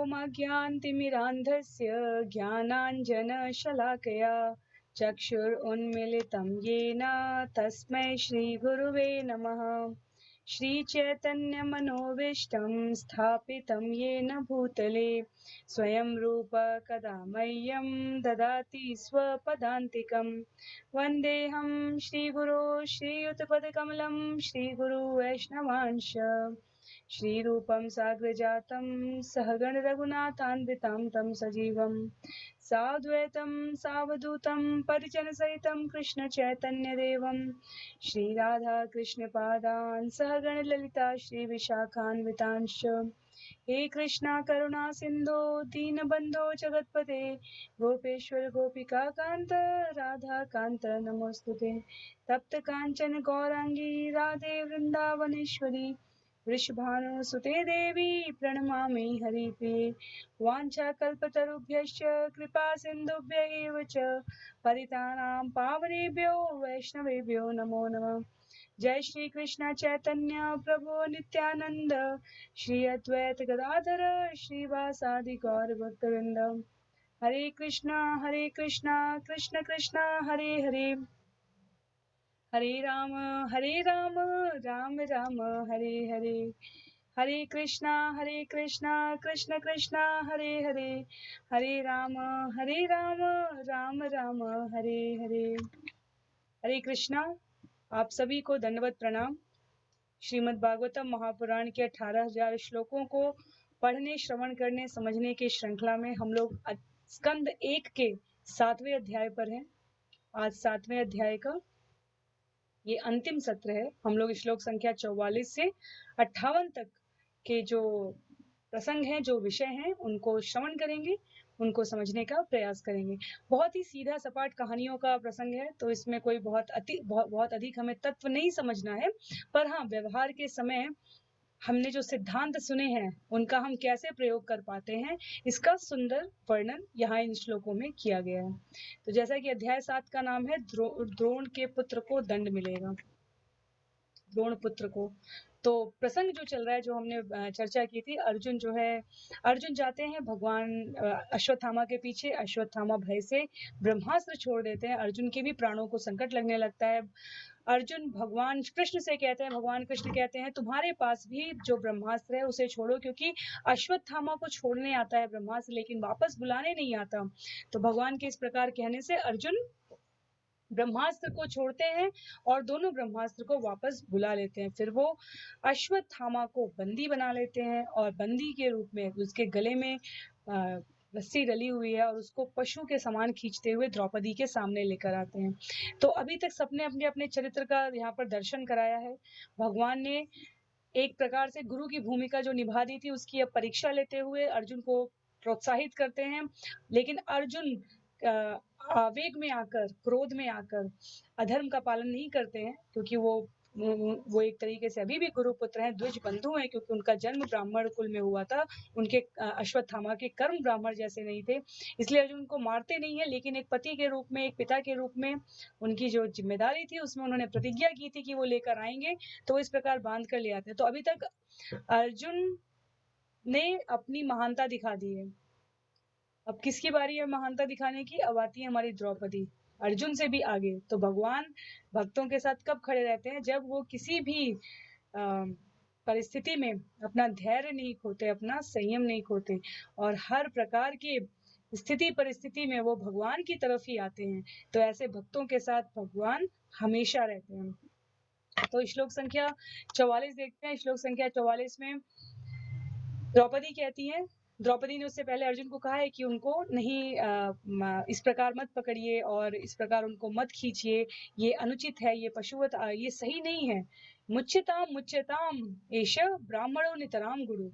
ओमज्ञानतिमिरान्धस्य ज्ञानाञ्जनशलाकया चक्षुरुन्मीलितं येन तस्मै श्रीगुरुवे नमः। श्रीचैतन्यमनोभीष्टं स्थापितं येन भूतले स्वयं रूप कदा मह्यं ददाति स्वपदान्तिकं। वन्देऽहं श्रीगुरो श्रीयुतपदकमलं श्रीगुरु वैष्णवांश श्रीरूपं साग्रजातं सहगण रघुनाथान्वितं तं सजीवं साद्वैतं सावधूतं परिजनसहितं कृष्ण चैतन्यदेवं श्रीराधा कृष्णपादान् सहगण ललिता श्रीविशाखान्वितांश्च। हे कृष्णा करुणा सिन्धो दीनबन्धो जगत्पते गोपेश्वर गोपिका कान्त राधा कान्त नमोस्तुते। तप्त काञ्चन गौरांगी राधे वृन्दावनेश्वरी वृषभानुसुते देवी प्रणमामि हरिप्रिये। वाञ्छाकल्पतरुभ्यश्च कृपा सिन्धुभ्य एव च पतितानां पावनेभ्यो वैष्णवेभ्यो नमो नमः। जय श्री कृष्ण चैतन्य प्रभु नित्यानंद श्री अद्वैत गदाधर श्रीवासादि गौर भक्तवृंद। हरे कृष्णा कृष्ण कृष्ण हरे हरे, हरे राम राम राम हरे हरे। हरे कृष्णा कृष्ण कृष्ण हरे हरे, हरे राम राम राम हरे हरे। हरे कृष्णा। आप सभी को दंडवत प्रणाम। श्रीमद् भागवतम महापुराण के 18,000 श्लोकों को पढ़ने, श्रवण करने, समझने की श्रृंखला में हम लोग स्कंद 1 के 7वें अध्याय पर हैं। आज 7वें अध्याय का ये अंतिम सत्र है। हम लोग श्लोक संख्या 44 से 58 तक के जो प्रसंग हैं, जो विषय हैं, उनको श्रवण करेंगे, उनको समझने का प्रयास करेंगे। बहुत ही सीधा सपाट कहानियों का प्रसंग है, तो इसमें कोई बहुत अधिक हमें तत्व नहीं समझना है, पर हाँ, व्यवहार के समय हमने जो सिद्धांत सुने हैं उनका हम कैसे प्रयोग कर पाते हैं, इसका सुंदर वर्णन यहाँ इन श्लोकों में किया गया है। तो जैसा कि अध्याय 7 का नाम है द्रोण के पुत्र को दंड मिलेगा, द्रोण पुत्र को। तो प्रसंग जो चल रहा है, जो हमने चर्चा की थी, अर्जुन जाते हैं भगवान अश्वत्थामा के पीछे। अश्वत्थामा भय से ब्रह्मास्त्र छोड़ देते हैं, अर्जुन के भी प्राणों को संकट लगने लगता है। अर्जुन भगवान कृष्ण से कहते हैं, भगवान कृष्ण कहते हैं तुम्हारे पास भी जो ब्रह्मास्त्र है उसे छोड़ो, क्योंकि अश्वत्थामा को छोड़ने आता है ब्रह्मास्त्र, लेकिन वापस बुलाने नहीं आता। तो भगवान के इस प्रकार कहने से अर्जुन ब्रह्मास्त्र को छोड़ते हैं और दोनों ब्रह्मास्त्र को वापस बुला लेते हैं। फिर वो अश्वत्थामा को बंदी बना लेते हैं और बंदी के रूप में उसके गले में रस्सी डली हुई है और उसको पशु के समान खींचते हुए द्रौपदी के सामने लेकर आते हैं। तो अभी तक सबने अपने अपने चरित्र का यहाँ पर दर्शन कराया है। भगवान ने एक प्रकार से गुरु की भूमिका जो निभा दी थी, उसकी अब परीक्षा लेते हुए अर्जुन को प्रोत्साहित करते हैं। लेकिन अर्जुन आवेग में आकर, क्रोध में आकर अधर्म का पालन नहीं करते हैं, क्योंकि वो एक तरीके से अभी भी गुरुपुत्र हैं, द्विज बंधु हैं, क्योंकि उनका जन्म ब्राह्मण कुल में हुआ था। उनके अश्वत्थामा के कर्म ब्राह्मण जैसे नहीं थे, इसलिए अर्जुन उनको मारते नहीं है, लेकिन एक पति के रूप में, एक पिता के रूप में उनकी जो जिम्मेदारी थी उसमें उन्होंने प्रतिज्ञा की थी कि वो लेकर आएंगे, तो इस प्रकार बांध कर ले आते हैं। तो अभी तक अर्जुन ने अपनी महानता दिखा दी है। अब किसकी बारी है महानता दिखाने की? अब आती है हमारी द्रौपदी, अर्जुन से भी आगे। तो भगवान भक्तों के साथ कब खड़े रहते हैं? जब वो किसी भी परिस्थिति में अपना धैर्य नहीं खोते, अपना संयम नहीं खोते, और हर प्रकार की स्थिति परिस्थिति में वो भगवान की तरफ ही आते हैं। तो ऐसे भक्तों के साथ भगवान हमेशा रहते हैं। तो श्लोक संख्या 44 देखते हैं। श्लोक संख्या 44 में द्रौपदी कहती है, द्रौपदी ने उससे पहले अर्जुन को कहा है कि उनको नहीं इस प्रकार मत पकड़िए और इस प्रकार उनको मत खींचिए, ये अनुचित है, ये पशुवत, ये सही नहीं है। मुच्यताम एष ब्राह्मणो नितराम गुरु,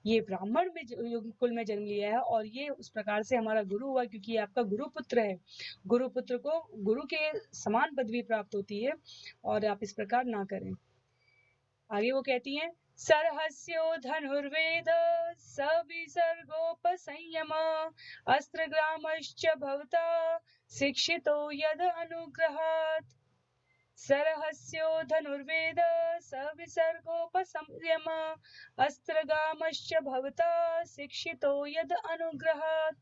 ये ब्राह्मण में कुल में जन्म लिया है और ये उस प्रकार से हमारा गुरु हुआ, क्योंकि ये आपका गुरु पुत्र है। गुरु पुत्र को गुरु के समान पदवी प्राप्त होती है, और आप इस प्रकार ना करें। आगे वो कहती हैं, सरहस्यो धनुर्वेद सविसर्गोपसंयम अस्त्रग्रामश्च भवता शिक्षितो यद अनुग्रहात्। सरहस्यो धनुर्वेद सविसर्गोपसंयम अस्त्रगामश्च भवता शिक्षितो यद अनुग्रहात्।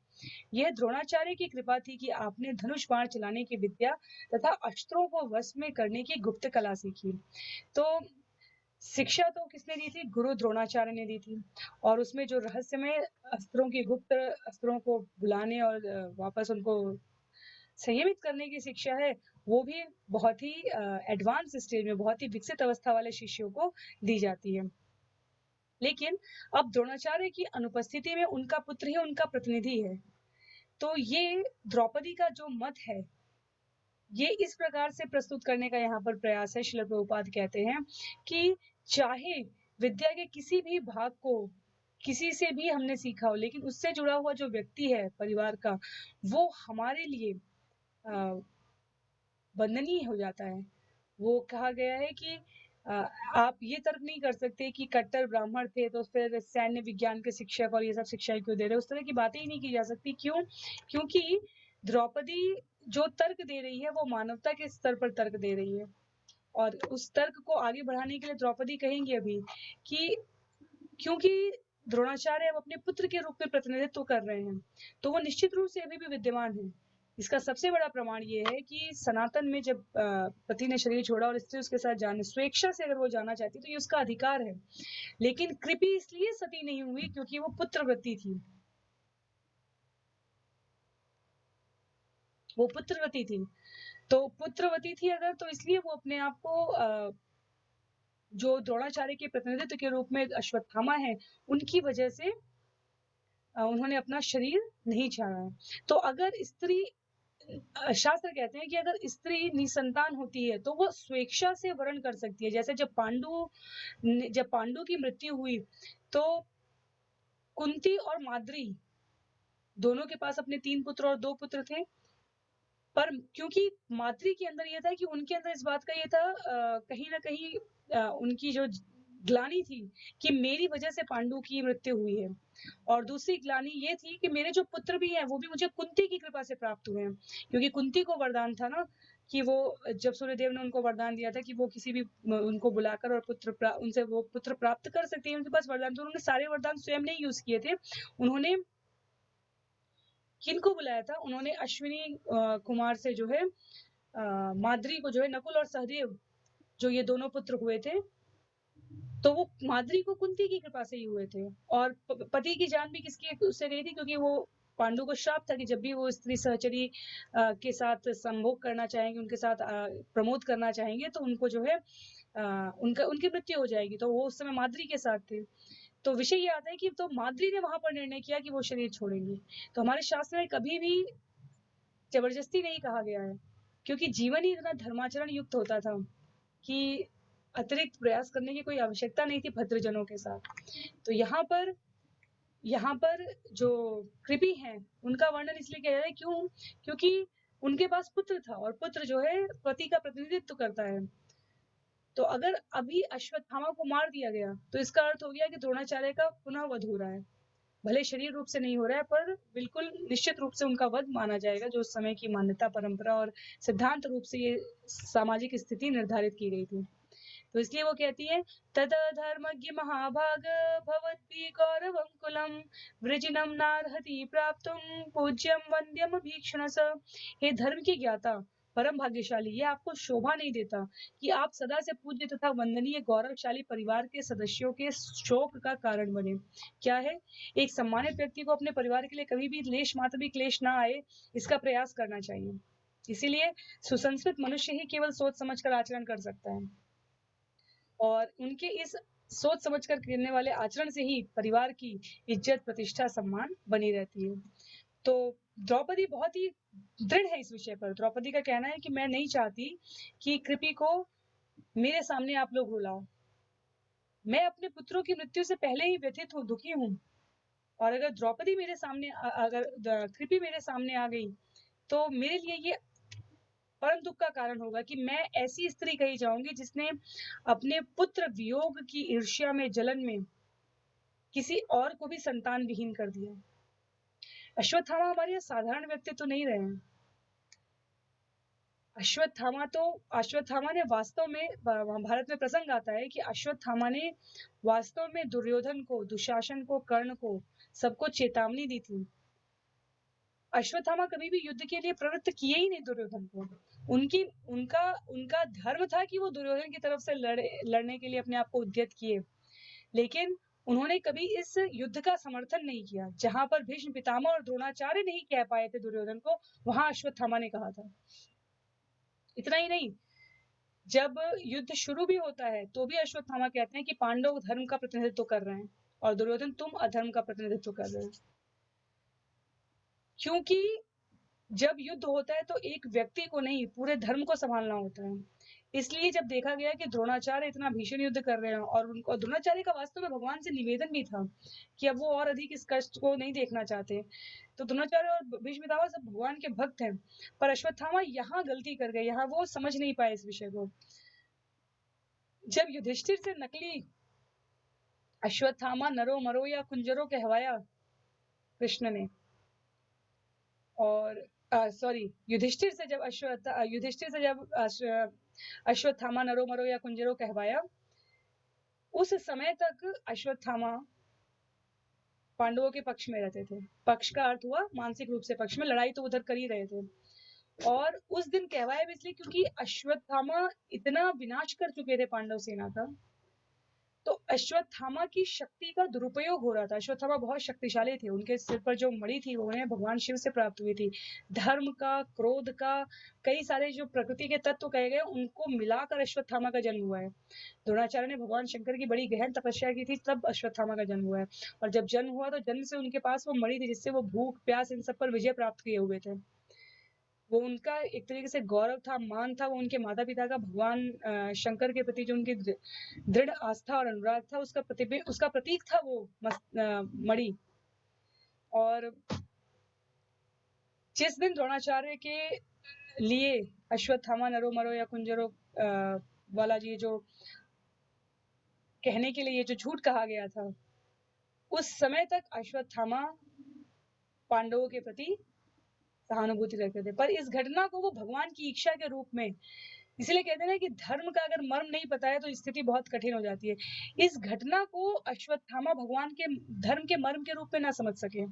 यह द्रोणाचार्य की कृपा थी कि आपने धनुष बाण चलाने की विद्या तथा अस्त्रों को वश में करने की गुप्त कला सीखी। तो शिक्षा तो किसने दी थी? गुरु द्रोणाचार्य ने दी थी। और उसमें जो रहस्यमय अस्त्रों की गुप्त अस्त्रों को बुलाने और वापस उनको संयमित करने की शिक्षा है, वो भी बहुत ही एडवांस स्टेज में, बहुत ही विकसित अवस्था वाले शिष्यों को दी जाती है। लेकिन अब द्रोणाचार्य की अनुपस्थिति में उनका पुत्र ही उनका प्रतिनिधि है। तो ये द्रौपदी का जो मत है, ये इस प्रकार से प्रस्तुत करने का यहाँ पर प्रयास है। श्रील प्रभुपाद कहते हैं कि चाहे विद्या के किसी भी भाग को किसी से भी हमने सीखा हो, लेकिन उससे जुड़ा हुआ जो व्यक्ति है परिवार का, वो हमारे लिए वंदनीय हो जाता है। वो कहा गया है कि आप ये तर्क नहीं कर सकते कि कट्टर ब्राह्मण थे तो फिर सैन्य विज्ञान के शिक्षक और ये सब शिक्षाएं क्यों दे रहे, उस तरह की बातें ही नहीं की जा सकती। क्यों? क्योंकि द्रौपदी जो तर्क दे रही है वो मानवता के स्तर पर तर्क दे रही है, और उस तर्क को आगे बढ़ाने के लिए द्रौपदी कहेंगी अभी कि क्योंकि द्रोणाचार्य अब अपने पुत्र के रूप में प्रतिनिधित्व कर रहे हैं, तो वो निश्चित रूप से अभी भी विद्यमान है। इसका सबसे बड़ा प्रमाण ये है कि सनातन में जब पति ने शरीर छोड़ा और स्त्री उसके साथ जाने स्वेच्छा से अगर वो जाना चाहती तो ये उसका अधिकार है। लेकिन कृपि इसलिए सती नहीं हुई क्योंकि वो पुत्रवती थी, वो पुत्रवती थी। तो पुत्रवती थी अगर, तो इसलिए वो अपने आप को जो द्रोणाचार्य के प्रतिनिधित्व के रूप में अश्वत्थामा है, उनकी वजह से उन्होंने अपना शरीर नहीं छाड़ा है। तो अगर स्त्री, शास्त्र कहते हैं कि अगर स्त्री निसंतान होती है तो वो स्वेच्छा से वरण कर सकती है। जैसे जब पांडु की मृत्यु हुई तो कुंती और माद्री दोनों के पास अपने 3 पुत्र और 2 पुत्र थे, पर क्योंकि माद्री के अंदर ये था कि उनके अंदर इस बात का ये था कहीं ना कहीं उनकी जो ग्लानि थी कि मेरी वजह से पांडु की मृत्यु हुई है, और दूसरी ग्लानि ये थी कि मेरे जो पुत्र भी हैं वो भी मुझे कुंती की कृपा से प्राप्त हुए हैं। क्योंकि कुंती को वरदान था ना कि वो जब सूर्यदेव ने उनको वरदान दिया था कि वो किसी भी उनको बुलाकर और उनसे वो पुत्र प्राप्त कर सकते हैं, उनके पास वरदान। तो उन्होंने सारे वरदान स्वयं नहीं यूज किए थे। उन्होंने किनको बुलाया था? उन्होंने अश्विनी कुमार से जो है माद्री को, जो है नकुल और सहदेव, जो ये दोनों पुत्र हुए थे, तो वो माद्री को कुंती की कृपा से ही हुए थे। और पति की जान भी किसकी उससे गई थी? क्योंकि वो पांडु को श्राप था कि जब भी वो स्त्री सहचरी के साथ संभोग करना चाहेंगे, उनके साथ प्रमोद करना चाहेंगे, तो उनको जो है उनकी मृत्यु हो जाएगी। तो वो उस समय माद्री के साथ थे। तो विषय ये आता है कि तो माद्री ने वहां पर निर्णय किया कि वो शरीर छोड़ेंगी। तो हमारे शास्त्र में कभी भी जबरदस्ती नहीं कहा गया है, क्योंकि जीवन ही इतना धर्माचरण युक्त होता था कि अतिरिक्त प्रयास करने की कोई आवश्यकता नहीं थी भद्रजनों के साथ। तो यहाँ पर जो कृपि हैं उनका वर्णन इसलिए किया जा रहा है, क्यों? क्योंकि उनके पास पुत्र था और पुत्र जो है पति का प्रतिनिधित्व करता है। तो अगर अभी अश्वत्थामा को मार दिया गया तो इसका अर्थ हो गया कि द्रोणाचार्य का पुनः वध हो रहा है। भले शरीर रूप से नहीं हो रहा है, पर बिल्कुल निश्चित रूप से उनका वध माना जाएगा, जो उस समय की मान्यता, परंपरा और सिद्धांत रूप से ये सामाजिक स्थिति निर्धारित की गई थी। तो इसलिए वो कहती है, तद धर्मज्ञ महाभाग भवद्भि गौरवं कुलम वृजिनम नार्हति प्राप्तुम पूज्यम वंद्यम भीक्षणस। हे धर्म के ज्ञाता, परम भाग्यशाली, ये आपको शोभा नहीं देता कि आप सदा से पूज्य तथा वंदनीय गौरवशाली परिवार के सदस्यों के शोक का कारण बने। क्या है? एक सम्मानित व्यक्ति को अपने परिवार के लिए कभी भी लेश मात्र भी क्लेश ना आए, इसका प्रयास करना चाहिए। इसीलिए सुसंस्कृत मनुष्य ही केवल सोच समझकर आचरण कर सकता है, और उनके इस सोच समझकर करने वाले आचरण से ही परिवार की इज्जत, प्रतिष्ठा, सम्मान बनी रहती है। तो द्रौपदी बहुत ही दृढ़ है इस विषय पर। द्रौपदी का कहना है कि मैं नहीं चाहती कि कृपि को मेरे सामने आप लोग रुलाओ। मैं अपने पुत्रों की मृत्यु से पहले ही व्यथित हूँ, दुखी हूँ, और अगर द्रौपदी मेरे सामने, अगर कृपि मेरे सामने आ गई तो मेरे लिए ये परम दुख का कारण होगा कि मैं ऐसी स्त्री कही जाऊंगी जिसने अपने पुत्र वियोग की ईर्ष्या में, जलन में किसी और को भी संतान विहीन कर दिया। अश्वत्थामा हमारे साधारण व्यक्ति तो नहीं रहे हैं। अश्वत्थामा ने वास्तव में, महाभारत में प्रसंग आता है कि अश्वत्थामा ने वास्तव में दुर्योधन को, दुशासन को, कर्ण को, सबको चेतावनी दी थी। अश्वत्थामा कभी भी युद्ध के लिए प्रवृत्त किए ही नहीं दुर्योधन को। उनका धर्म था कि वो दुर्योधन की तरफ से लड़ने के लिए अपने आप को उद्यत किए, लेकिन उन्होंने कभी इस युद्ध का समर्थन नहीं किया। जहां पर भीष्म पितामह और द्रोणाचार्य नहीं कह पाए थे दुर्योधन को, वहां अश्वत्थामा ने कहा था। इतना ही नहीं, जब युद्ध शुरू भी होता है तो भी अश्वत्थामा कहते हैं कि पांडव धर्म का प्रतिनिधित्व कर रहे हैं और दुर्योधन तुम अधर्म का प्रतिनिधित्व कर रहे हो। क्योंकि जब युद्ध होता है तो एक व्यक्ति को नहीं, पूरे धर्म को संभालना होता है। इसलिए जब देखा गया कि द्रोणाचार्य इतना भीषण युद्ध कर रहे हैं और उनको, द्रोणाचार्य का वास्तव में भगवान से निवेदन भी था कि अब वो और अधिक इस कष्ट को नहीं देखना चाहते, तो द्रोणाचार्य और भीष्म पितामह सब भगवान के भक्त हैं, पर अश्वत्थामा यहाँ गलती कर गए, यहाँ वो समझ नहीं पाए इस विषय को। जब युधिष्ठिर से नकली अश्वत्थामा नरो मरो या कुंजरो कहवाया कृष्ण ने, और युधिष्ठिर से जब अश्वत्थामा नरो मरो या कुंजरो कहवाया, उस समय तक अश्वत्थामा पांडवों के पक्ष में रहते थे। पक्ष का अर्थ हुआ मानसिक रूप से पक्ष में, लड़ाई तो उधर कर ही रहे थे। और उस दिन कहवाया भी इसलिए क्योंकि अश्वत्थामा इतना विनाश कर चुके थे पांडव सेना का, तो अश्वत्थामा की शक्ति का दुरुपयोग हो रहा था। अश्वत्थामा बहुत शक्तिशाली थे, उनके सिर पर जो मणि थी वो उन्हें भगवान शिव से प्राप्त हुई थी। धर्म का, क्रोध का, कई सारे जो प्रकृति के तत्व कहे गए उनको मिलाकर अश्वत्थामा का जन्म हुआ है। द्रोणाचार्य ने भगवान शंकर की बड़ी गहन तपस्या की थी, तब अश्वत्थामा का जन्म हुआ है। और जब जन्म हुआ तो जन्म से उनके पास वो मणि थी जिससे वो भूख प्यास इन सब पर विजय प्राप्त किए हुए थे। वो उनका एक तरीके से गौरव था, मान था, वो उनके माता पिता का भगवान शंकर के प्रति जो उनकी दृढ़ आस्था और अनुराग था, उसका प्रतीक था वो मणि। और जिस दिन द्रोणाचार्य के लिए अश्वत्थामा नरो मरो या कुंजरो वाला जी जो कहने के लिए जो झूठ कहा गया था, उस समय तक अश्वत्थामा पांडवों के प्रति सहानुभूति रखते थे। पर इस घटना को वो भगवान की इच्छा के रूप में, इसलिए कहते हैं ना कि धर्म का अगर मर्म नहीं पता है तो स्थिति बहुत कठिन हो जाती है। इस घटना को अश्वत्थामा भगवान के धर्म के मर्म के रूप में ना समझ सके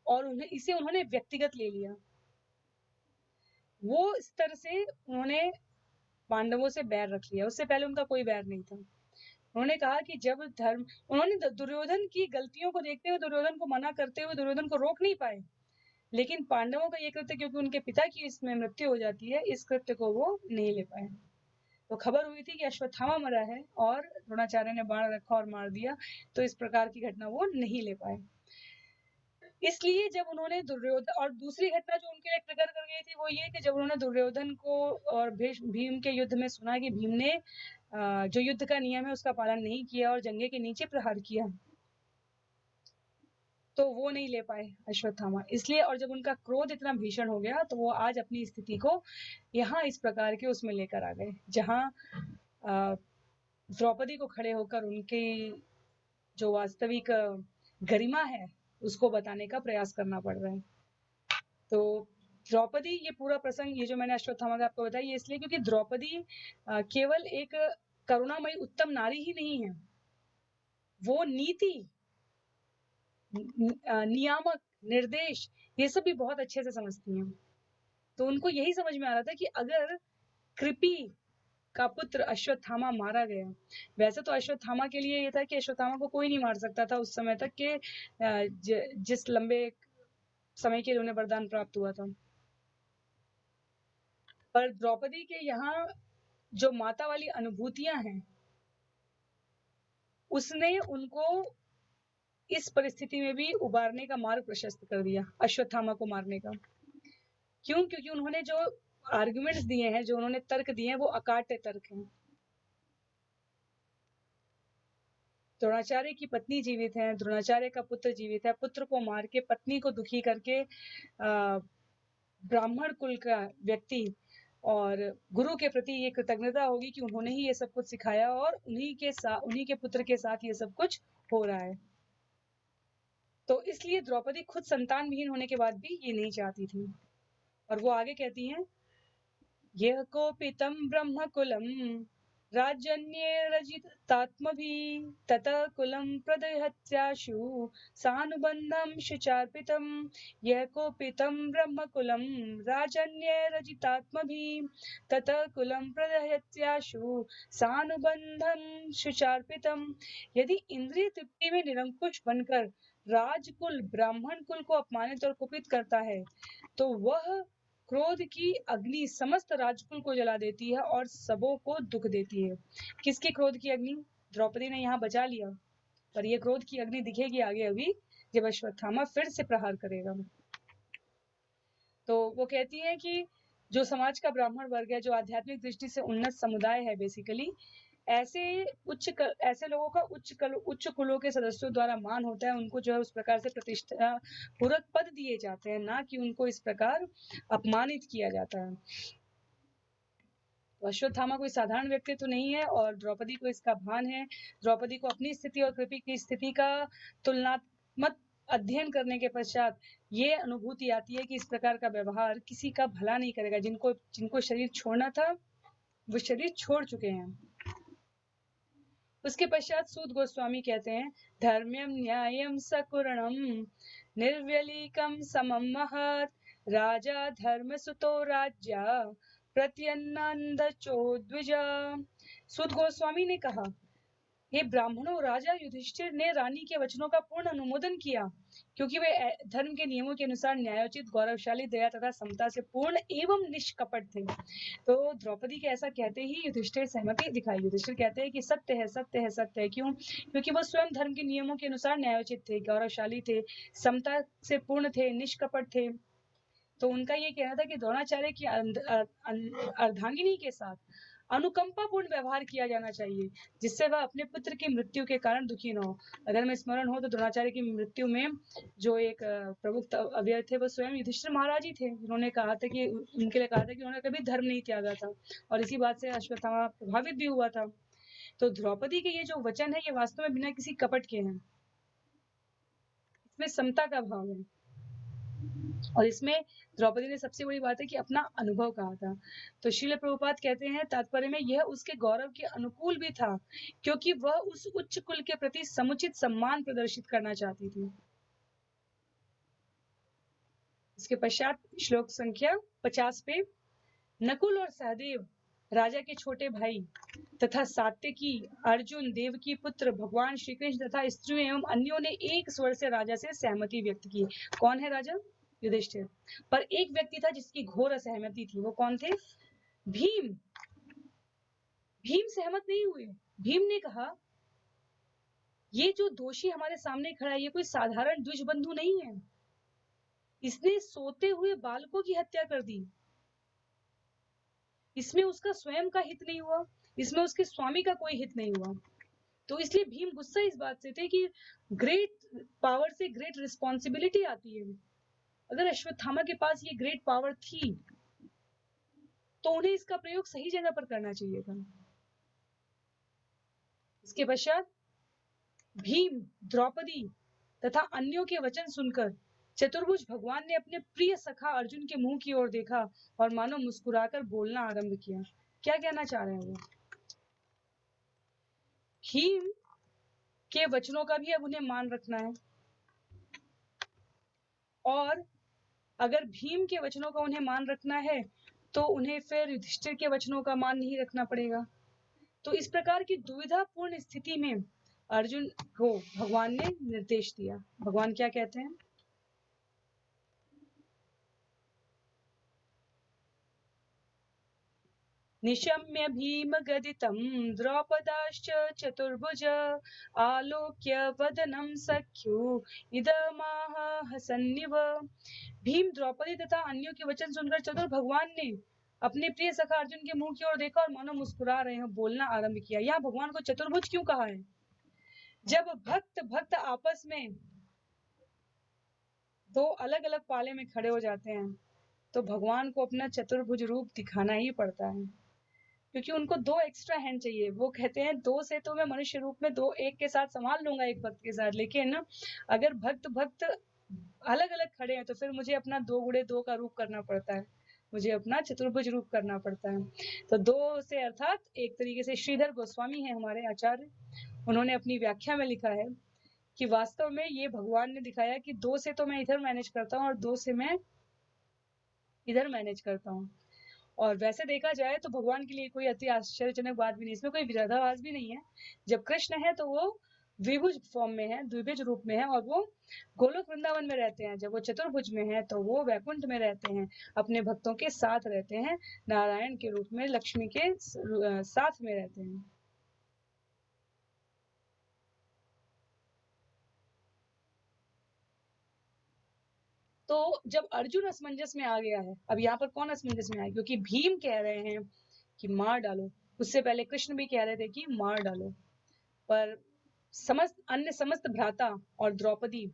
और इसे उन्होंने व्यक्तिगत ले लिया। वो इस तरह से उन्होंने पांडवों से बैर रख लिया, उससे पहले उनका कोई बैर नहीं था। उन्होंने कहा कि जब धर्म, उन्होंने दुर्योधन की गलतियों को देखते हुए, दुर्योधन को मना करते हुए दुर्योधन को रोक नहीं पाए, लेकिन पांडवों का ये कृत्य, क्योंकि उनके पिता की इसमें मृत्यु हो जाती है, इस कृत्य को वो नहीं ले पाए। तो खबर हुई थी कि अश्वत्थामा मरा है और द्रोणाचार्य ने बाण रखा और मार दिया, तो इस प्रकार की घटना वो नहीं ले पाए। इसलिए जब उन्होंने दुर्योधन, और दूसरी घटना जो उनके लिए ट्रिगर कर गई थी वो ये कि जब उन्होंने दुर्योधन को और भीम के युद्ध में सुना कि भीम ने जो युद्ध का नियम है उसका पालन नहीं किया और जंघे के नीचे प्रहार किया, तो वो नहीं ले पाए अश्वत्थामा। इसलिए, और जब उनका क्रोध इतना भीषण हो गया तो वो आज अपनी स्थिति को यहाँ इस प्रकार के उसमें लेकर आ गए, जहाँ द्रौपदी को खड़े होकर उनकी जो वास्तविक गरिमा है उसको बताने का प्रयास करना पड़ रहा है। तो द्रौपदी, ये पूरा प्रसंग, ये जो मैंने अश्वत्थामा का आपको बताया, ये इसलिए क्योंकि द्रौपदी केवल एक करुणामयी उत्तम नारी ही नहीं है, वो नीति, नियामक, निर्देश, ये सब भी बहुत अच्छे से समझती हैं। तो उनको यही समझ में आ रहा था कि अगर कृपि का पुत्र अश्वत्थामा मारा गया, वैसे तो अश्वत्थामा के लिए ये था कि अश्वत्थामा को कोई नहीं मार सकता था उस समय तक के जिस लंबे समय के लिए उन्हें वरदान प्राप्त हुआ था। पर द्रौपदी के यहाँ जो माता वाली अनुभूतियां हैं, उसने उनको इस परिस्थिति में भी उबारने का मार्ग प्रशस्त कर दिया, अश्वत्थामा को मारने का। क्यों? क्योंकि उन्होंने जो आर्गुमेंट्स दिए हैं, जो उन्होंने तर्क दिए हैं, वो अकाट्य तर्क हैं। द्रोणाचार्य की पत्नी जीवित है, द्रोणाचार्य का पुत्र जीवित है, पुत्र को मार के, पत्नी को दुखी करके, ब्राह्मण कुल का व्यक्ति और गुरु के प्रति ये कृतज्ञता होगी कि उन्होंने ही ये सब कुछ सिखाया और उन्हीं के पुत्र के साथ ये सब कुछ हो रहा है। तो इसलिए द्रौपदी खुद संतान विहीन होने के बाद भी ये नहीं चाहती थी। और वो आगे कहती हैं यः कोपितं ब्रह्मकुलं राजन्येरजितात्मभिः ततः कुलं प्रदहत्याशु सानुबन्धं शुचार्पितं। यः कोपितं ब्रह्मकुलं राजन्येरजितात्मभिः ततः कुलं प्रदहत्याशु सानुबन्धं शुचार्पितं। यदि इंद्रिय तृप्ति में निरंकुश बनकर राजकुल ब्राह्मण कुल को अपमानित और कुपित करता है तो वह क्रोध की अग्नि समस्त राजकुल को जला देती है और सबों को दुख देती है। किसके क्रोध की अग्नि? द्रौपदी ने यहाँ बचा लिया, पर यह क्रोध की अग्नि दिखेगी आगे अभी जब अश्वत्थामा फिर से प्रहार करेगा। तो वो कहती है कि जो समाज का ब्राह्मण वर्ग है, जो आध्यात्मिक दृष्टि से उन्नत समुदाय है, बेसिकली ऐसे लोगों का उच्च कुलों के सदस्यों द्वारा मान होता है। उनको जो है उस प्रकार से प्रतिष्ठा पूर्वक पद दिए जाते हैं, ना कि उनको इस प्रकार अपमानित किया जाता है। अश्वत्थामा कोई साधारण व्यक्ति तो नहीं है और द्रौपदी को इसका भान है। द्रौपदी को अपनी स्थिति और कृपि की स्थिति का तुलनात्मक अध्ययन करने के पश्चात ये अनुभूति आती है कि इस प्रकार का व्यवहार किसी का भला नहीं करेगा। जिनको शरीर छोड़ना था वो शरीर छोड़ चुके हैं। उसके पश्चात सूत गोस्वामी कहते हैं, धर्म्यम न्यायम सकुरणम निर्व्यलीकम समम महत राजा धर्म सुतो राज्या प्रत्यनंद चोद्विजा। सूत गोस्वामी ने कहा, हे ब्राह्मणों, राजा युधिष्ठिर ने रानी के वचनों का पूर्ण अनुमोदन किया क्योंकि वे धर्म के नियमों के अनुसार न्यायोचित, गौरवशाली, दया तथा समता से पूर्ण एवं निष्कपट थे। तो द्रौपदी के ऐसा कहते ही युधिष्ठिर सहमति दिखाई। युधिष्ठिर कहते हैं कि सत्य है, सत्य है, सत्य है। क्यों? क्योंकि वो स्वयं धर्म के नियमों के अनुसार न्यायोचित थे, गौरवशाली थे, समता से पूर्ण थे, निष्कपट थे। तो उनका ये कहना था कि द्रोणाचार्य की अर्धांगिनी के साथ अनुकंपापूर्ण व्यवहार किया जाना चाहिए, जिससे वह अपने पुत्र की मृत्यु के कारण दुखी न हो। अगर में स्मरण हो तो द्रोणाचार्य की मृत्यु में जो एक प्रमुख अवयव थे वो स्वयं युधिष्ठिर महाराज ही थे, जिन्होंने कहा था कि उनके लिए कहा था कि उन्होंने कभी धर्म नहीं त्यागा था और इसी बात से अश्वत्थामा प्रभावित भी हुआ था। तो द्रौपदी के ये जो वचन है ये वास्तव में बिना किसी कपट के हैं। इसमें समता का भाव है और इसमें द्रौपदी ने सबसे बड़ी बात है कि अपना अनुभव कहा था। तो श्रील प्रभुपाद कहते हैं तात्पर्य में यह उसके गौरव के अनुकूल भी था क्योंकि वह उस उच्च कुल के प्रति समुचित सम्मान प्रदर्शित करना चाहती थी। इसके पश्चात श्लोक संख्या 50 पे, नकुल और सहदेव राजा के छोटे भाई तथा सात्यकी, अर्जुन, देवकी पुत्र भगवान श्री कृष्ण तथा स्त्रियों एवं अन्यों ने एक स्वर से राजा से सहमति व्यक्त की। कौन है राजा? युधिष्ठिर। पर एक व्यक्ति था जिसकी घोर असहमति थी। वो कौन थे? भीम। भीम सहमत नहीं हुए। भीम ने कहा, ये जो दोषी हमारे सामने खड़ा है ये कोई साधारण द्विजबंधु नहीं है, इसने सोते हुए बालकों की हत्या कर दी। इसमें उसका स्वयं का हित नहीं हुआ, इसमें उसके स्वामी का कोई हित नहीं हुआ। तो इसलिए भीम गुस्सा इस बात से थे कि ग्रेट पावर से ग्रेट रिस्पॉन्सिबिलिटी आती है। अगर अश्वत्थामा के पास ये ग्रेट पावर थी तो उन्हें इसका प्रयोग सही जगह पर करना चाहिए था। इसके पश्चात भीम, द्रौपदी तथा अन्यों के वचन सुनकर चतुर्भुज भगवान ने अपने प्रिय सखा अर्जुन के मुंह की ओर देखा और मानो मुस्कुराकर बोलना आरंभ किया। क्या कहना चाह रहे हैं वो? भीम के वचनों का भी अब उन्हें मान रखना है और अगर भीम के वचनों का उन्हें मान रखना है तो उन्हें फिर युधिष्ठिर के वचनों का मान नहीं रखना पड़ेगा। तो इस प्रकार की दुविधापूर्ण स्थिति में अर्जुन को भगवान ने निर्देश दिया। भगवान क्या कहते हैं? निशम्य भीम गदितं द्रौपदाश्च चतुर्भुज आलोक्य वदनं सख्यु इदमाह हसन्निव। भीम, द्रौपदी तथा अन्यों के वचन सुनकर चतुर भगवान ने अपने प्रिय सखा अर्जुन के मुंह की ओर देखा और मानो मुस्कुरा रहे हैं बोलना आरंभ किया। यहाँ भगवान को चतुर्भुज क्यों कहा है? जब भक्त आपस में दो अलग अलग पाले में खड़े हो जाते हैं तो भगवान को अपना चतुर्भुज रूप दिखाना ही पड़ता है क्योंकि उनको दो एक्स्ट्रा हैंड चाहिए। वो कहते हैं दो से तो मैं मनुष्य रूप में दो एक के साथ संभाल लूंगा एक भक्त के साथ, लेकिन अगर भक्त अलग अलग खड़े हैं तो फिर मुझे अपना दो गुणे दो का रूप करना पड़ता है। मुझे अपना चतुर्भुज रूप करना पड़ता है। तो 2 से अर्थात एक तरीके से श्रीधर गोस्वामी है हमारे आचार्य, उन्होंने अपनी व्याख्या में लिखा है कि वास्तव में ये भगवान ने दिखाया कि 2 से तो मैं इधर मैनेज करता हूँ और 2 से मैं इधर मैनेज करता हूँ। और वैसे देखा जाए तो भगवान के लिए कोई अति आश्चर्यजनक बात भी नहीं, इसमें कोई विरोधाभास भी नहीं है। जब कृष्ण है तो वो द्विभुज फॉर्म में है, द्विभुज रूप में है, और वो गोलोक वृंदावन में रहते हैं। जब वो चतुर्भुज में है तो वो वैकुंठ में रहते हैं, अपने भक्तों के साथ रहते हैं, नारायण के रूप में लक्ष्मी के साथ में रहते हैं। तो जब अर्जुन असमंजस में आ गया है, अब यहाँ पर कौन असमंजस में आया, क्योंकि भीम कह रहे हैं कि मार डालो, उससे पहले कृष्ण भी कह रहे थे कि मार डालो, पर समस्त भ्राता और द्रौपदी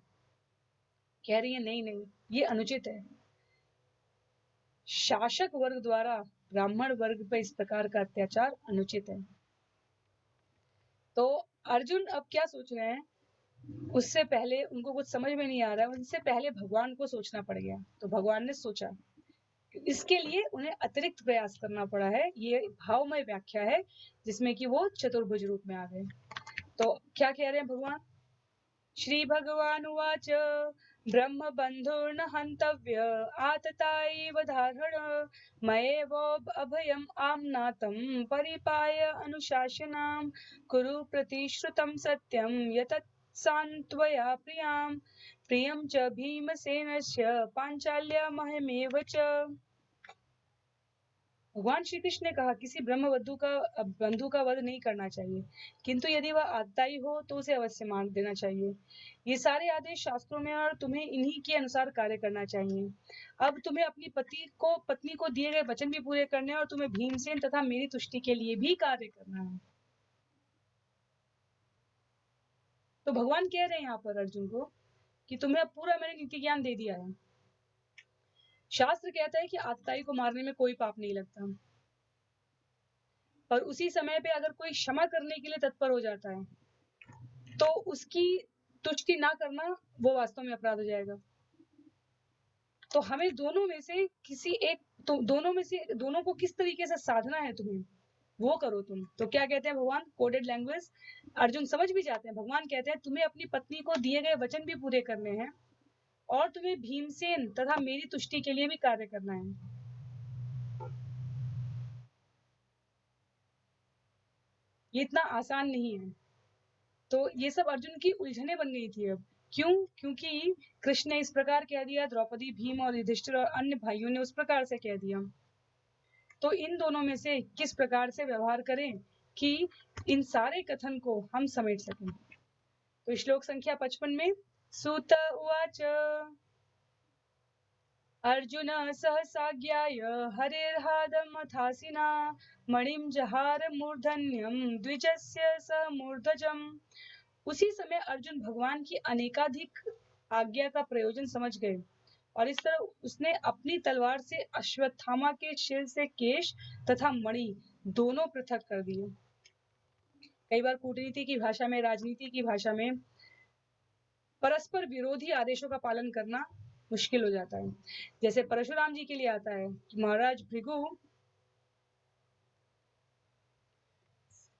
कह रही है नहीं नहीं, ये अनुचित है। शासक वर्ग द्वारा ब्राह्मण वर्ग पर इस प्रकार का अत्याचार अनुचित है। तो अर्जुन अब क्या सोच रहे हैं, उससे पहले उनको कुछ समझ में नहीं आ रहा है, उनसे पहले भगवान को सोचना पड़ गया। तो भगवान ने सोचा, इसके लिए उन्हें अतिरिक्त प्रयास करना पड़ा है। ये भावमय व्याख्या है जिसमें कि वो चतुर्भुज रूप में आ गए। तो क्या कह रहे हैं भगवान, श्री भगवान उवाच ब्रह्म बंधुर्न हंतव्य आतताइव धारण मयेव अभयम आम्नातं परिपाय अनुशासनाम कुरु प्रतिश्रुतं सत्यम यतत् सान्त्वया प्रियं च भीमसेनस्य पांचाल्य महमेव च। भगवान श्री कृष्ण ने कहा किसी बंधु का वध नहीं करना चाहिए, किंतु यदि वह आतताई हो तो उसे अवश्य मार देना चाहिए। ये सारे आदेश शास्त्रों में और तुम्हें इन्हीं के अनुसार कार्य करना चाहिए। अब तुम्हें अपनी पत्नी को दिए गए वचन भी पूरे करने और तुम्हें भीमसेन तथा मेरी तुष्टि के लिए भी कार्य करना है। तो भगवान कह रहे हैं यहाँ पर अर्जुन को कि तुम्हें अब पूरा मैंने नीति ज्ञान दे दिया है। शास्त्र कहता है कि आतताई को मारने में कोई पाप नहीं लगता, पर उसी समय पे अगर कोई क्षमा करने के लिए तत्पर हो जाता है तो उसकी तुष्टि ना करना वो वास्तव में अपराध हो जाएगा। तो हमें दोनों में से किसी एक, तो दोनों को किस तरीके से साधना है तुम्हें, वो करो तुम। तो क्या कहते हैं भगवान, कोडेड लैंग्वेज, अर्जुन समझ भी जाते हैं। भगवान कहते हैं तुम्हें अपनी पत्नी को दिए गए वचन भी पूरे करने हैं और तुम्हें भीमसेन तथा मेरी तुष्टि के लिए भी कार्य करना है। ये इतना आसान नहीं है। तो ये सब अर्जुन की उलझने बन गई थी। अब क्यों, क्योंकि कृष्ण ने इस प्रकार कह दिया, द्रौपदी, भीम और युधिष्ठिर और अन्य भाइयों ने उस प्रकार से कह दिया। तो इन दोनों में से किस प्रकार से व्यवहार करें कि इन सारे कथन को हम समेट सकें। तो श्लोक संख्या 55 में सूत उवाच अर्जुन सहसाज्ञाय हरिर्हादमथासिना मणिं जहार मूर्धन्यं द्विजस्य स मूर्धजम्। उसी समय अर्जुन भगवान की अनेकाधिक आज्ञा का प्रयोजन समझ गए और इस तरह उसने अपनी तलवार से अश्वत्थामा के शिर से केश तथा मणि दोनों पृथक कर दिए। कई बार कूटनीति की भाषा में, राजनीति की भाषा में परस्पर विरोधी आदेशों का पालन करना मुश्किल हो जाता है। जैसे परशुराम जी के लिए आता है कि महाराज भृगु,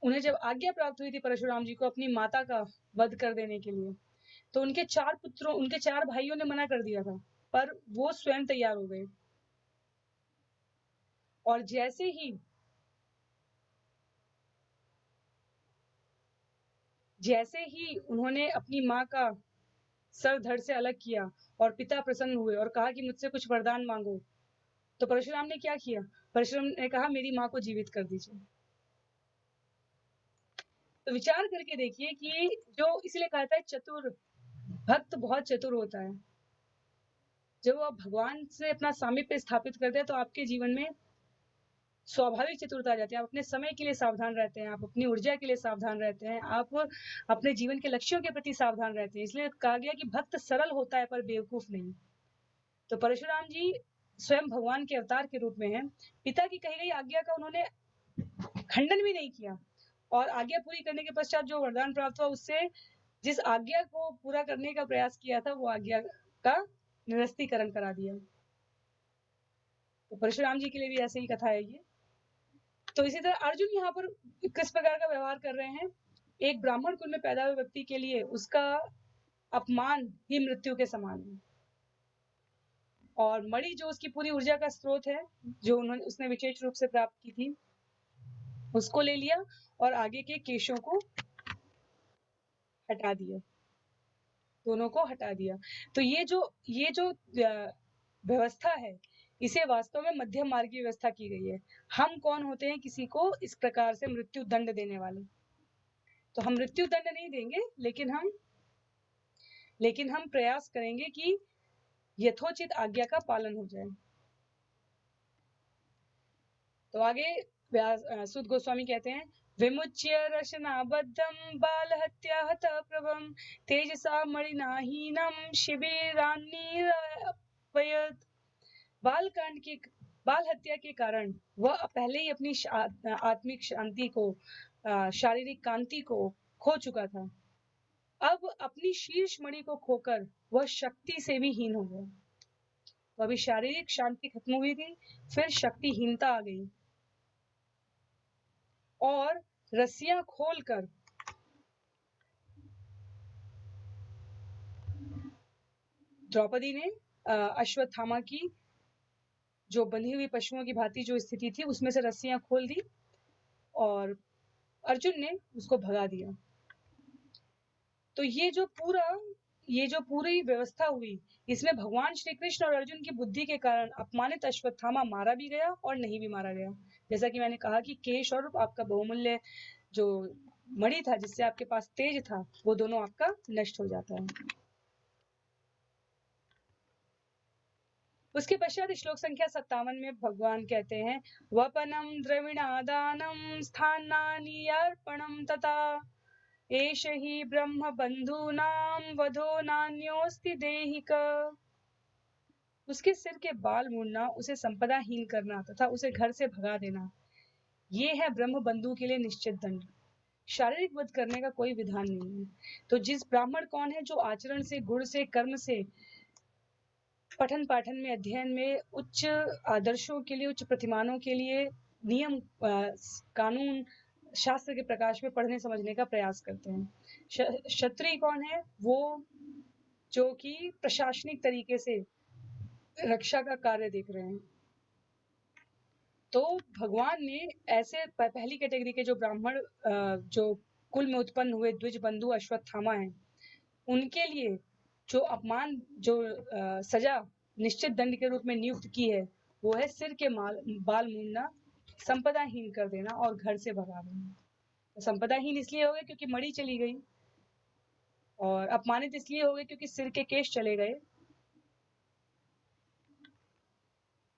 उन्हें जब आज्ञा प्राप्त हुई थी परशुराम जी को अपनी माता का वध कर देने के लिए, तो उनके 4 भाइयों ने मना कर दिया था, पर वो स्वयं तैयार हो गए। और जैसे ही उन्होंने अपनी माँ का सर धड़ से अलग किया और पिता प्रसन्न हुए और कहा कि मुझसे कुछ वरदान मांगो, तो परशुराम ने क्या किया, परशुराम ने कहा मेरी माँ को जीवित कर दीजिए। तो विचार करके देखिए कि जो इसलिए कहता है चतुर भक्त बहुत चतुर होता है। जब आप भगवान से अपना सामीप्य स्थापित करते हैं तो आपके जीवन में स्वाभाविक चतुरता आ जाती है। आप अपने समय के लिए सावधान रहते हैं, आप अपनी ऊर्जा के लिए सावधान रहते हैं, आप अपने जीवन के लक्ष्यों के प्रति सावधान रहते हैं। इसलिए कहा गया कि भक्त सरल होता है पर बेवकूफ नहीं। तो परशुराम जी स्वयं भगवान के अवतार के रूप में हैं। पिता की कही गई आज्ञा का उन्होंने खंडन भी नहीं किया और आज्ञा पूरी करने के पश्चात जो वरदान प्राप्त हुआ उससे जिस आज्ञा को पूरा करने का प्रयास किया था वो आज्ञा का निरस्तीकरण करा दिया। तो परशुराम जी के लिए भी ऐसे ही कथा है ये। तो इसी तरह अर्जुन यहाँ पर किस प्रकार का व्यवहार कर रहे हैं, एक ब्राह्मण कुल में पैदा हुए व्यक्ति के लिए उसका अपमान ही मृत्यु के समान है। और मणि जो उसकी पूरी ऊर्जा का स्रोत है, जो उसने विशेष रूप से प्राप्त की थी, उसको ले लिया और आगे के केशों को हटा दिया, दोनों को हटा दिया। तो ये जो व्यवस्था है, इसे वास्तव में मध्यम मार्ग की व्यवस्था की गई है। हम कौन होते हैं किसी को इस प्रकार से मृत्यु दंड देने वाले? तो हम मृत्यु दंड नहीं देंगे, लेकिन हम प्रयास करेंगे कि यथोचित आज्ञा का पालन हो जाए। तो आगे सुद गोस्वामी कहते हैं, विमुच्य रशनाबद्धं बालहत्या हतः प्रभं तेजसा मणिनाहीनं शिबिरान्निरपयत्। बाल हत्या के कारण वह पहले ही अपनी आत्मिक शांति को, शारीरिक कांति को खो चुका था। अब अपनी शीर्ष मणि को खोकर वह शक्ति से भी हीन हो गया। तो अभी शारीरिक शांति खत्म हुई थी, फिर शक्तिहीनता आ गई और रस्सियां खोलकर द्रौपदी ने अश्वत्थामा की जो बंधी हुई पशुओं की भांति जो स्थिति थी उसमें से रस्सियां खोल दी और अर्जुन ने उसको भगा दिया। तो ये जो पूरी व्यवस्था हुई, इसमें भगवान श्री कृष्ण और अर्जुन की बुद्धि के कारण अपमानित अश्वत्थामा मारा भी गया और नहीं भी मारा गया। जैसा कि मैंने कहा कि केश और आपका बहुमूल्य जो मणि था, जिससे आपके पास तेज था, वो दोनों आपका नष्ट हो जाता है। उसके पश्चात श्लोक संख्या 57 में भगवान कहते हैं, वपनम द्रविणादानम स्थानानि अर्पणम तथा एष हि ब्रह्म बंधूनां वधो नान्योस्ति देहिक। उसके सिर के बाल मुड़ना, उसे संपदाहीन करना तथा उसे घर से भगा देना, ये है ब्रह्म बंधु के लिए निश्चित दंड। शारीरिक वध करने का कोई विधान नहीं है। तो जिस ब्राह्मण कौन है जो आचरण से, गुण से, कर्म से, पठन पाठन में, अध्ययन में, उच्च आदर्शों के लिए, उच्च प्रतिमानों के लिए नियम, कानून, शास्त्र के प्रकाश में पढ़ने समझने का प्रयास करते हैं। क्षत्रिय कौन है? वो जो कि प्रशासनिक तरीके से रक्षा का कार्य देख रहे हैं। तो भगवान ने ऐसे पहली कैटेगरी के जो ब्राह्मण जो कुल में उत्पन्न हुए द्विज बंधु अश्वत्थामा हैं, उनके लिए जो अपमान, जो सजा निश्चित दंड के रूप में नियुक्त की है, वो है सिर के बाल मूंडना, संपदाहीन कर देना और घर से भगा देना। तो संपदाहीन इसलिए हो गए क्योंकि मणि चली गई, और अपमानित इसलिए हो गए क्योंकि सिर के केश चले गए,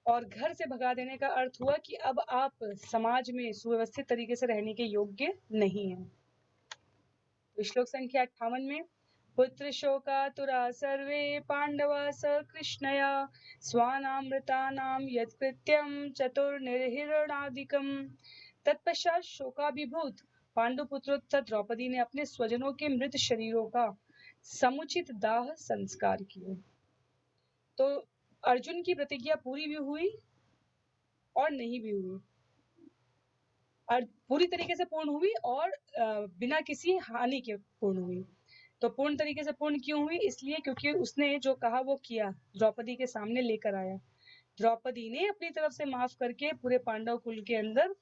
और घर से भगा देने का अर्थ हुआ कि अब आप समाज में सुव्यवस्थित तरीके से रहने के योग्य नहीं हैं। तो श्लोक संख्या 58 में, पुत्र शोकातुरा सर्वे पांडवा सकृष्णया स्वानामृतानां यत्कृत्यं चतुर्निर्हिरणादिकं। तत्पश्चात शोकाभिभूत पांडुपुत्रोत्तर द्रौपदी ने अपने स्वजनों के मृत शरीरों का समुचित दाह संस्कार किए। तो अर्जुन की प्रतिज्ञा पूरी भी हुई और नहीं भी हुई, और पूरी तरीके से पूर्ण हुई और बिना किसी हानि के पूर्ण हुई। तो पूर्ण तरीके से पूर्ण क्यों हुई? इसलिए क्योंकि उसने जो कहा वो किया, द्रौपदी के सामने लेकर आया। द्रौपदी ने अपनी तरफ से माफ करके पूरे पांडव कुल के अंदर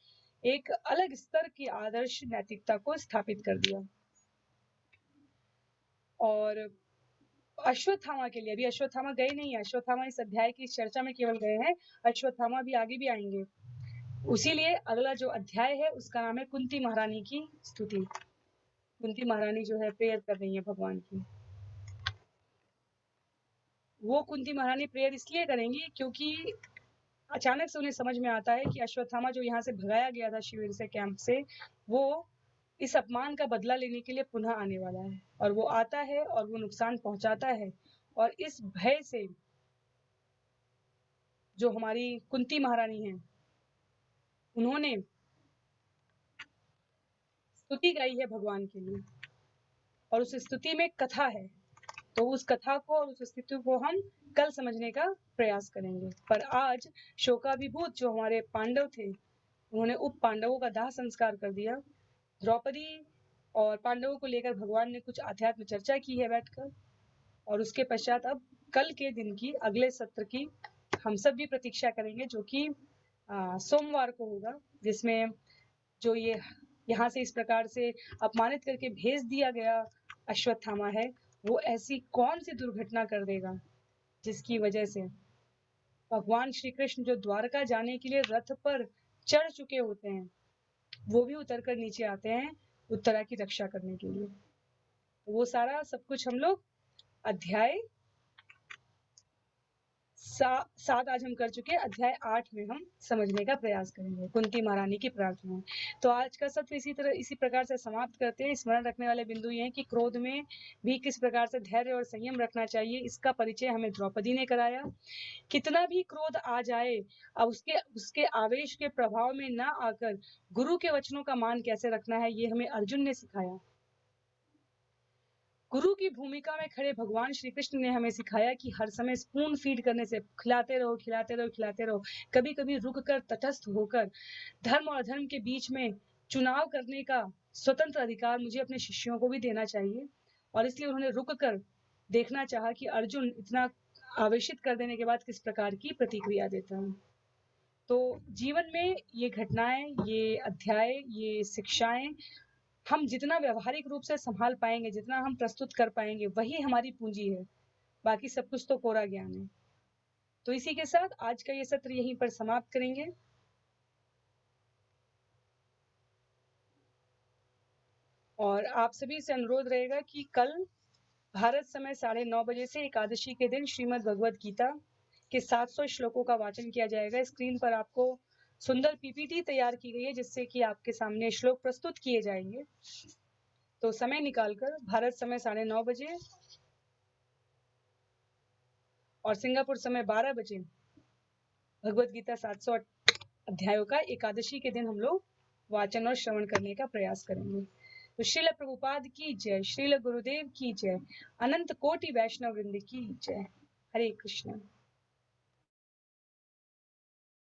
एक अलग स्तर की आदर्श नैतिकता को स्थापित कर दिया। और अश्वत्थामा के लिए, अभी अश्वत्थामा गए नहीं है, अश्वत्थामा इस अध्याय की चर्चा में केवल गए हैं, अश्वत्थामा भी आगे भी आएंगे। उसी लिए अगला जो अध्याय है उसका नाम है कुंती महारानी की स्तुति। कुंती महारानी जो है प्रेयर कर रही है भगवान की। वो कुंती महारानी प्रेयर इसलिए करेंगी क्योंकि अचानक से उन्हें समझ में आता है कि अश्वत्थामा जो यहाँ से भगाया गया था शिविर से, कैंप से, वो इस अपमान का बदला लेने के लिए पुनः आने वाला है, और वो आता है और वो नुकसान पहुंचाता है। और इस भय से जो हमारी कुंती महारानी है, उन्होंने स्तुति गाई है भगवान के लिए, और उस स्तुति में कथा है तो उस कथा को और उस अस्तित्व को हम कल समझने का प्रयास करेंगे। पर आज शोकाभिभूत जो हमारे पांडव थे, उन्होंने उप पांडवों का दाह संस्कार कर दिया। द्रौपदी और पांडवों को लेकर भगवान ने कुछ आध्यात्म चर्चा की है बैठकर, और उसके पश्चात अब कल के दिन की, अगले सत्र की हम सब भी प्रतीक्षा करेंगे, जो कि सोमवार को होगा, जिसमें जो ये यहाँ से इस प्रकार से अपमानित करके भेज दिया गया अश्वत्थामा है, वो ऐसी कौन सी दुर्घटना कर देगा जिसकी वजह से भगवान श्री कृष्ण जो द्वारका जाने के लिए रथ पर चढ़ चुके होते हैं, वो भी उतर कर नीचे आते हैं उत्तरा की रक्षा करने के लिए। वो सारा सब कुछ हम लोग अध्याय 7 आज हम कर चुके हैं, अध्याय 8 में हम समझने का प्रयास करेंगे। कुंती महारानी की प्रार्थना। तो आज का सत्र इसी प्रकार से समाप्त करते हैं। स्मरण रखने वाले बिंदु ये हैं कि क्रोध में भी किस प्रकार से धैर्य और संयम रखना चाहिए, इसका परिचय हमें द्रौपदी ने कराया। कितना भी क्रोध आ जाए, अब उसके आवेश के प्रभाव में ना आकर गुरु के वचनों का मान कैसे रखना है, ये हमें अर्जुन ने सिखाया। गुरु की भूमिका में खड़े भगवान श्री कृष्ण ने हमें सिखाया कि हर समय स्पून फीड करने से, खिलाते रहो खिलाते रहो खिलाते रहो, कभी कभी रुक कर तटस्थ होकर धर्म और अधर्म के बीच में चुनाव करने का स्वतंत्र अधिकार मुझे अपने शिष्यों को भी देना चाहिए। और इसलिए उन्होंने रुक कर देखना चाहा कि अर्जुन इतना आवेशित कर देने के बाद किस प्रकार की प्रतिक्रिया देता है। तो जीवन में ये घटनाएं, ये अध्याय, ये शिक्षाएं हम जितना व्यवहारिक रूप से संभाल पाएंगे, जितना हम प्रस्तुत कर पाएंगे, वही हमारी पूंजी है। बाकी सब कुछ तो कोरा ज्ञान है। तो इसी के साथ आज का ये सत्र यहीं पर समाप्त करेंगे। और आप सभी से अनुरोध रहेगा कि कल भारत समय 9:30 बजे से एकादशी के दिन श्रीमद् भगवद गीता के 700 श्लोकों का वाचन किया जाएगा। स्क्रीन पर आपको सुंदर पीपीटी तैयार की गई है, जिससे कि आपके सामने श्लोक प्रस्तुत किए जाएंगे। तो समय निकालकर भारत समय 9:30 बजे और सिंगापुर समय 12 बजे भगवद गीता 700 अध्यायों का एकादशी के दिन हम लोग वाचन और श्रवण करने का प्रयास करेंगे। तो श्रील प्रभुपाद की जय, श्रील गुरुदेव की जय, अनंत कोटि वैष्णव वृंद की जय। हरे कृष्ण।